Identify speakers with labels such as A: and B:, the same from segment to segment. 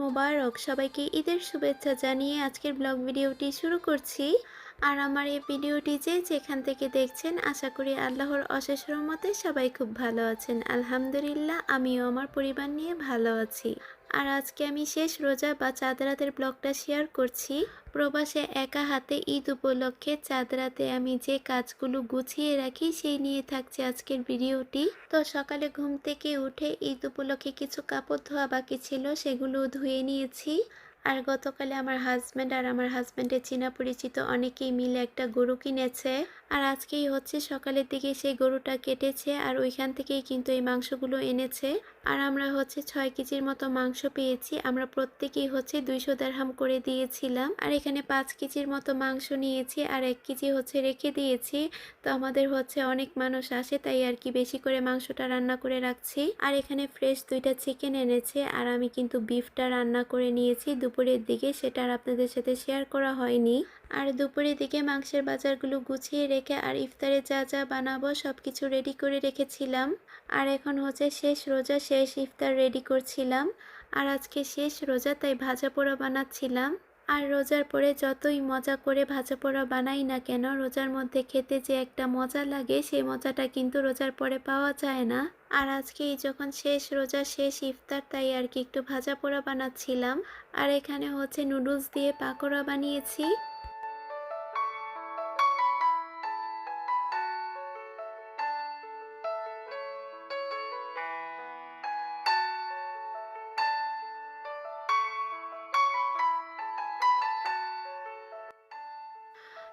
A: মোবারক। সবাইকে ঈদের শুভেচ্ছা জানিয়ে আজকের ব্লগ ভিডিওটি শুরু করছি। আর আমার এই ভিডিওটি যেখান থেকে দেখছেন আশা করি আল্লাহর অশেষ রহমতে সবাই খুব ভালো আছেন। আলহামদুলিল্লাহ আমিও আমার পরিবার নিয়ে ভালো আছি। আর আজকে আমি শেষ রোজা বা চাঁদ রাতের ব্লগটা শেয়ার করছি। প্রবাসে একা হাতে ঈদ উপলক্ষে চাঁদ রাতে আমি যে কাজগুলো গুছিয়ে রাখি সেই নিয়ে থাকছে আজকের ভিডিওটি। তো সকালে ঘুম থেকে উঠে ঈদ উপলক্ষে কিছু কাপড় ধোয়া বাকি ছিল, সেগুলো ধুয়ে নিয়েছি। আর গতকালে আমার হাজব্যান্ড আর আমার হাজব্যান্ডের চেনা পরিচিত অনেকেই মিলে একটা গরু কিনেছে। আর আজকেই হচ্ছে সকালের দিকে সেই গরুটা কেটেছে আর ওইখান থেকেই কিন্তু এই মাংসগুলো এনেছে। আর আমরা হচ্ছে 6 কেজির মতো মাংস পেয়েছি। আমরা প্রত্যেকেই হচ্ছে 200 দিরহাম করে দিয়েছিলাম। আর এখানে 5 কেজির মতো মাংস নিয়েছি আর 1 কেজি হচ্ছে রেখে দিয়েছি। তো আমাদের হচ্ছে অনেক মানুষ আসে, তাই আর কি বেশি করে মাংসটা রান্না করে রাখছি। আর এখানে ফ্রেশ 2টা চিকেন এনেছে আর আমি কিন্তু বিফটা রান্না করে নিয়েছি দুপুরের দিকে, সেটা আর আপনাদের সাথে শেয়ার করা হয়নি। আর দুপুরের দিকে মাংসের বাজারগুলো গুছিয়ে রেখে আর ইফতারে যা যা বানাবো সবকিছু রেডি করে রেখেছিলাম। আর এখন হচ্ছে শেষ রোজা, শেষ ইফতার রেডি করছিলাম। আর আজকে শেষ রোজা, তাই ভাজা পোড়া বানাচ্ছিলাম। আর রোজার পরে যতই মজা করে ভাজা পোড়া বানাই না কেন, রোজার মধ্যে খেতে যে একটা মজা লাগে সেই মজাটা কিন্তু রোজার পরে পাওয়া যায় না। আর আজকে যখন শেষ রোজা শেষ ইফতার, তাই আর কি একটু ভাজা পোড়া বানাচ্ছিলাম। আর এখানে হচ্ছে নুডলস দিয়ে পাকোড়া বানিয়েছি।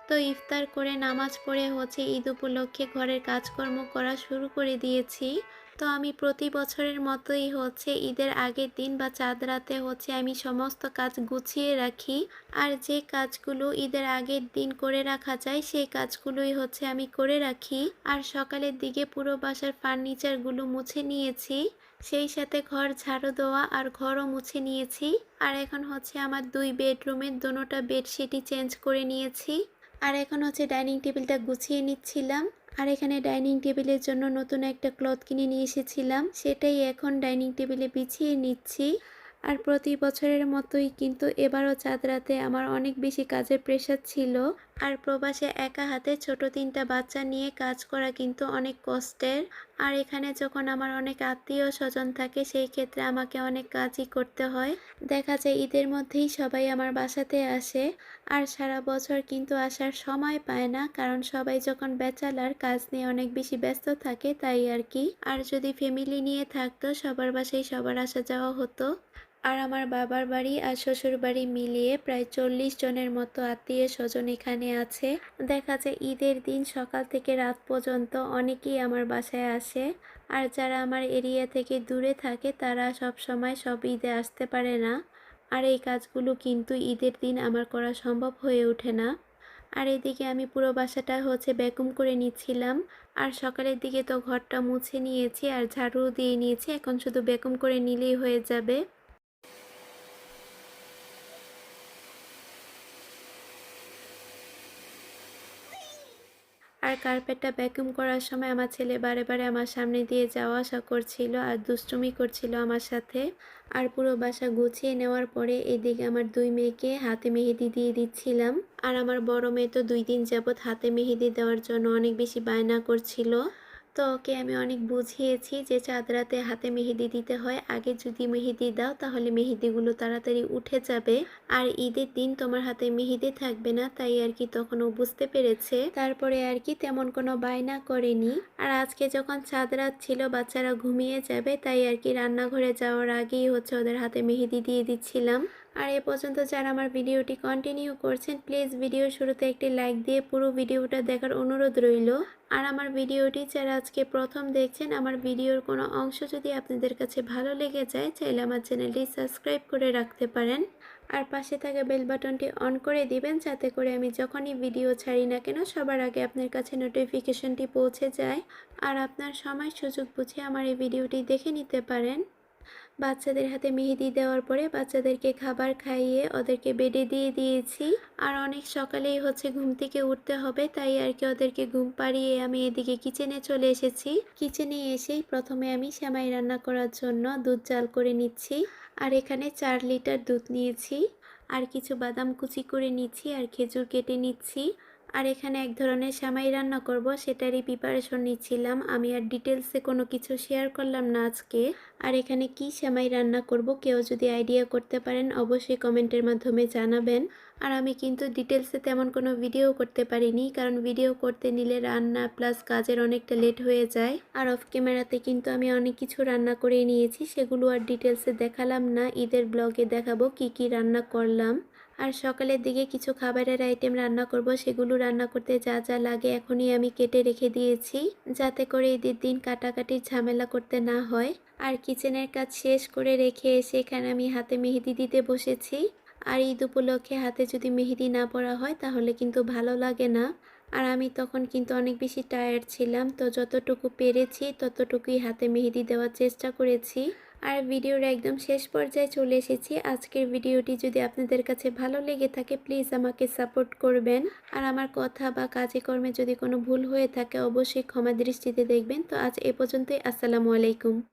A: তো ইফতার করে নামাজ পড়ে হচ্ছে ঈদ উপলক্ষে ঘরের কাজকর্ম করা শুরু করে দিয়েছি। তো আমি প্রতি বছরের মতোই হচ্ছে ঈদের আগের দিন বা চাঁদ রাতে হচ্ছে আমি সমস্ত কাজ গুছিয়ে রাখি। আর যে কাজগুলো ঈদের আগের দিন করে রাখা যায় সেই কাজগুলোই হচ্ছে আমি করে রাখি। আর সকালের দিকে পুরো বাসার ফার্নিচারগুলো মুছে নিয়েছি, সেই সাথে ঘর ঝাড়ু দেওয়া আর ঘরও মুছে নিয়েছি। আর এখন হচ্ছে আমার 2 বেডরুমের দোনোটা বেডশিটই চেঞ্জ করে নিয়েছি। আর এখন হচ্ছে ডাইনিং টেবিলটা গুছিয়ে নিচ্ছিলাম। আর এখানে ডাইনিং টেবিলের জন্য নতুন একটা ক্লথ কিনে নিয়ে এসেছিলাম, সেটাই এখন ডাইনিং টেবিলে বিছিয়ে নিচ্ছি। আর প্রতি বছরের মতোই কিন্তু এবারও চাঁদ রাতে আমার অনেক বেশি কাজের প্রেশার ছিল। আর প্রবাসে একা হাতে ছোট 3টা বাচ্চা নিয়ে কাজ করা কিন্তু অনেক কষ্টের। আর এখানে যখন আমার অনেক আত্মীয় স্বজন থাকে সেই ক্ষেত্রে আমাকে অনেক কাজই করতে হয়। দেখা যায় ঈদের মধ্যেই সবাই আমার বাসাতে আসে। আর সারা বছর কিন্তু আসার সময় পায় না, কারণ সবাই যখন ব্যাচেলার কাজ নিয়ে অনেক বেশি ব্যস্ত থাকে, তাই আর কি। আর যদি ফ্যামিলি নিয়ে থাকতো সবার বাসায় সবার আসা যাওয়া হতো। আর আমার বাবার বাড়ি আর শ্বশুর বাড়ি মিলিয়ে প্রায় 40 জনের মতো আত্মীয় স্বজন এখানে আছে। দেখা যায় ঈদের দিন সকাল থেকে রাত পর্যন্ত অনেকেই আমার বাসায় আসে। আর যারা আমার এরিয়া থেকে দূরে থাকে তারা সব সময় সব ঈদে আসতে পারে না। আর এই কাজগুলো কিন্তু ঈদের দিন আমার করা সম্ভব হয়ে ওঠে না। আর এদিকে আমি পুরো বাসাটা হচ্ছে ভ্যাকুম করে নিচ্ছিলাম। আর সকালের দিকে তো ঘরটা মুছে নিয়েছি আর ঝাড়ু দিয়ে নিয়েছি, এখন শুধু ভ্যাকুম করে নিলেই হয়ে যাবে। আর কার্পেটটা ভ্যাকুম করার সময় আমার ছেলে বারে বারে আমার সামনে দিয়ে যাওয়া আসা করছিল আর দুষ্টুমি করছিল আমার সাথে। আর পুরো বাসা গুছিয়ে নেওয়ার পরে এদিকে আমার 2 মেয়েকে হাতে মেহেদি দিয়ে দিচ্ছিলাম। আর আমার বড় মেয়ে তো 2 দিন যাবৎ হাতে মেহেদি দেওয়ার জন্য অনেক বেশি বায়না করছিল। তো ওকে আমি অনেক বুঝিয়েছি যে চাঁদ রাতে হাতে মেহেদি দিতে হয়, আগে যদি মেহেদি দাও তাহলে মেহেদিগুলো তাড়াতাড়ি উঠে যাবে। আর ঈদের দিন তোমার হাতে মেহেদি থাকবে না, তাই আর কি তখন ও বুঝতে পেরেছে। তারপরে আর কি তেমন কোনো বায়না করেনি। আর আজকে যখন চাঁদ রাত ছিল বাচ্চারা ঘুমিয়ে যাবে, তাই আর কি রান্নাঘরে যাওয়ার আগেই হচ্ছে ওদের হাতে মেহেদি দিয়ে দিচ্ছিলাম। আর এ পর্যন্ত যারা আমার ভিডিওটি কন্টিনিউ করছেন প্লিজ ভিডিওর শুরুতে একটি লাইক দিয়ে পুরো ভিডিওটা দেখার অনুরোধ রইল। আর আমার ভিডিওটি যারা আজকে প্রথম দেখছেন, আমার ভিডিওর কোনো অংশ যদি আপনাদের কাছে ভালো লেগে যায় চাইলে আমার চ্যানেলটি সাবস্ক্রাইব করে রাখতে পারেন। আর পাশে থাকা বেল বাটনটি অন করে দিবেন, যাতে করে আমি যখনই ভিডিও ছাড়ি না কেন সবার আগে আপনার কাছে নোটিফিকেশনটি পৌঁছে যায়। আর আপনার সময় সুযোগ বুঝে আমার এই ভিডিওটি দেখে নিতে পারেন। বাচ্চাদের হাতে মেহেদি দেওয়ার পরে বাচ্চাদেরকে খাবার খাইয়ে ওদেরকে বেডে দিয়ে দিয়েছি। আর অনেক সকালেই হচ্ছে ঘুম থেকে উঠতে হবে, তাই আর কি ওদেরকে ঘুম পাড়িয়ে আমি এদিকে কিচেনে চলে এসেছি। কিচেনে এসেই প্রথমে আমি সেমাই রান্না করার জন্য দুধ জাল করে নিচ্ছি। আর এখানে 4 লিটার দুধ নিয়েছি, আর কিছু বাদাম কুচি করে নিচ্ছি, আর খেজুর কেটে নিচ্ছি। আর এখানে এক ধরনের সেমাই রান্না করব, সেটারই প্রিপারেশন নিচ্ছিলাম। আমি আর ডিটেলসে কোনো কিছু শেয়ার করলাম না আজকে। আর এখানে কি সেমাই রান্না করব, কেউ যদি আইডিয়া করতে পারেন অবশ্যই কমেন্টের মাধ্যমে জানাবেন। আর আমি কিন্তু ডিটেলসে তেমন কোনো ভিডিও করতে পারিনি, কারণ ভিডিও করতে নিলে রান্না প্লাস কাজের অনেকটা লেট হয়ে যায়। আর অফ ক্যামেরাতে কিন্তু আমি অনেক কিছু রান্না করে নিয়েছি, সেগুলো আর ডিটেলসে দেখালাম না। ঈদের ব্লগে দেখাবো কি কি রান্না করলাম। আর সকালের দিকে কিছু খাবারের আইটেম রান্না করব, সেগুলো রান্না করতে যা যা লাগে এখনই আমি কেটে রেখে দিয়েছি, যাতে করে ঈদের দিন কাটাকাটির ঝামেলা করতে না হয়। আর কিচেনের কাজ শেষ করে রেখে এসে এখানে আমি হাতে মেহেদি দিতে বসেছি। আর ঈদ উপলক্ষে হাতে যদি মেহেদি না পরা হয় তাহলে কিন্তু ভালো লাগে না। আর আমি তখন কিন্তু অনেক বেশি টায়ার্ড ছিলাম, তো যতটুকু পেরেছি ততটুকুই হাতে মেহেদি দেওয়ার চেষ্টা করেছি। আর ভিডিওর একদম শেষ পর্যায়ে চলে এসেছি। আজকের ভিডিওটি যদি আপনাদের কাছে ভালো লেগে থাকে প্লিজ আমাকে সাপোর্ট করবেন। আর আমার কথা বা কাজে কর্মে যদি কোনো ভুল হয়ে থাকে অবশ্যই ক্ষমা দৃষ্টিতে দেখবেন। তো আজ এ পর্যন্তই। আসসালামু আলাইকুম।